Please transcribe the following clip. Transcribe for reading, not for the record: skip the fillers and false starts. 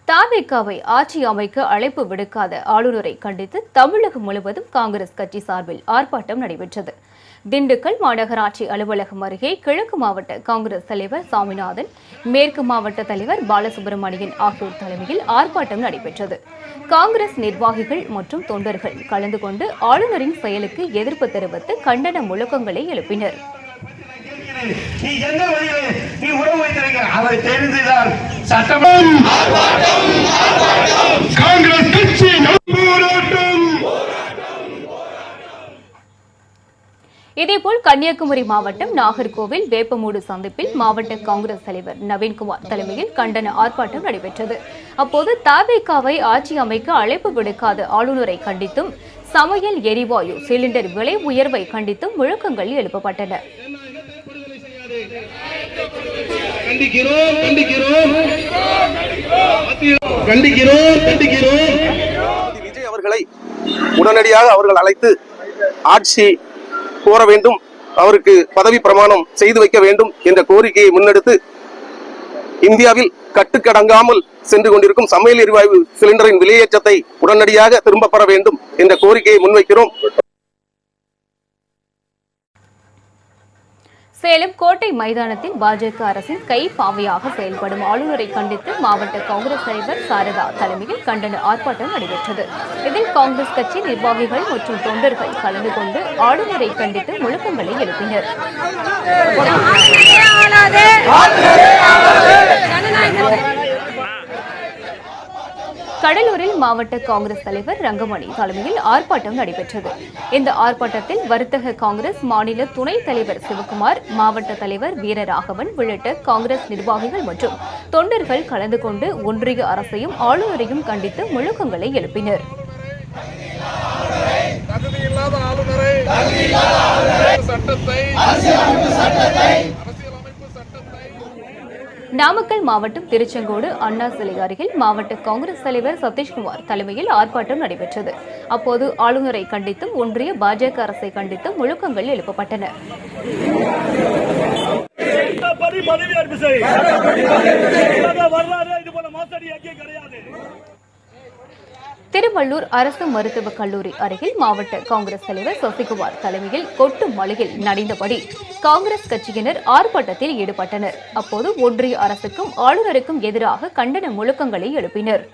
தவிகவை ஆட்சி அமைக்க அழைப்பு விடுக்காத ஆளுநரை கண்டித்து தமிழகம் முழுவதும் காங்கிரஸ் கட்சி சார்பில் ஆர்ப்பாட்டம் நடைபெற்றது. திண்டுக்கல் மாநகராட்சி அலுவலகம் அருகே கிழக்கு மாவட்ட காங்கிரஸ் தலைவர் சாமிநாதன், மேற்கு மாவட்ட தலைவர் பாலசுப்ரமணியன் ஆகியோர் தலைமையில் ஆர்ப்பாட்டம் நடைபெற்றது. காங்கிரஸ் நிர்வாகிகள் மற்றும் தொண்டர்கள் கலந்து கொண்டு ஆளுநரின் செயலுக்கு எதிர்ப்பு தெரிவித்து கண்டன முழக்கங்களை எழுப்பினர். நீ எந்த வழியிலே நீ உறவு வைத்திருக்க அதை தெரிந்துதான் சட்டமன்றம் காங்கிரஸ் கட்சி போராட்டம். இதேபோல் கன்னியாகுமரி மாவட்டம் நாகர்கோவில் வேப்பமூடு சந்திப்பில் மாவட்ட காங்கிரஸ் தலைவர் நவீன்குமார் தலைமையில் கண்டன ஆர்ப்பாட்டம் நடைபெற்றது. அப்போது தவிகவை ஆட்சி அமைக்க அழைப்பு விடுக்காத ஆளுநரை கண்டித்தும் சமையல் எரிவாயு சிலிண்டர் விலை உயர்வை கண்டித்தும் முழக்கங்கள் எழுப்பப்பட்டன. விஜய் அவர்களை உடனடியாக அவர்கள் அழைத்து ஆட்சி கோர வேண்டும், அவருக்கு பதவி பிரமாணம் செய்து வைக்க வேண்டும் என்ற கோரிக்கையை முன்னெடுத்து இந்தியாவில் கட்டுக்கடங்காமல் சென்று கொண்டிருக்கும் சமையல் எரிவாயு சிலிண்டரின் விலையேற்றத்தை உடனடியாக திரும்ப பெற வேண்டும் என்ற கோரிக்கையை முன்வைக்கிறோம். சேலம் கோட்டை மைதானத்தில் பாஜக அரசின் கைப்பாவையாக செயல்படும் ஆளுநரை கண்டித்து மாவட்ட காங்கிரஸ் தலைவர் சாரதா தலைமையில் கண்டன ஆர்ப்பாட்டம் நடைபெற்றது. இதில் காங்கிரஸ் கட்சி நிர்வாகிகள் மற்றும் தொண்டர்கள் கலந்து கொண்டு ஆளுநரை கண்டித்து முழக்கங்களை எழுப்பினர். கடலூரில் மாவட்ட காங்கிரஸ் தலைவர் ரங்கமணி தலைமையில் ஆர்ப்பாட்டம் நடைபெற்றது. இந்த ஆர்ப்பாட்டத்தில் வர்த்தக காங்கிரஸ் மாநில துணைத் தலைவர் சிவகுமார், மாவட்ட தலைவர் வீரராகவன் உள்ளிட்ட காங்கிரஸ் நிர்வாகிகள் மற்றும் தொண்டர்கள் கலந்து கொண்டு ஒன்றிய அரசையும் ஆளுநரையும் கண்டித்து முழக்கங்களை எழுப்பினர். நாமக்கல் மாவட்டம் திருச்செங்கோடு அண்ணா சிலை அருகில் மாவட்ட காங்கிரஸ் தலைவர் சதீஷ்குமார் தலைமையில் ஆர்ப்பாட்டம் நடைபெற்றது. அப்போது ஆளுநரை கண்டித்தும் ஒன்றிய பாஜக அரசை கண்டித்தும் முழக்கங்கள் எழுப்பப்பட்டன. திருவள்ளூர் அரசு மருத்துவக் கல்லூரி அருகில் மாவட்ட காங்கிரஸ் தலைவர் சசிகுமார் தலைமையில் கொட்டும் மழையில் நனைந்தபடி காங்கிரஸ் கட்சியினர் ஆர்ப்பாட்டத்தில் ஈடுபட்டனர். அப்போது ஒன்றிய அரசுக்கும் ஆளுநருக்கும் எதிராக கண்டன முழக்கங்களை எழுப்பினர்.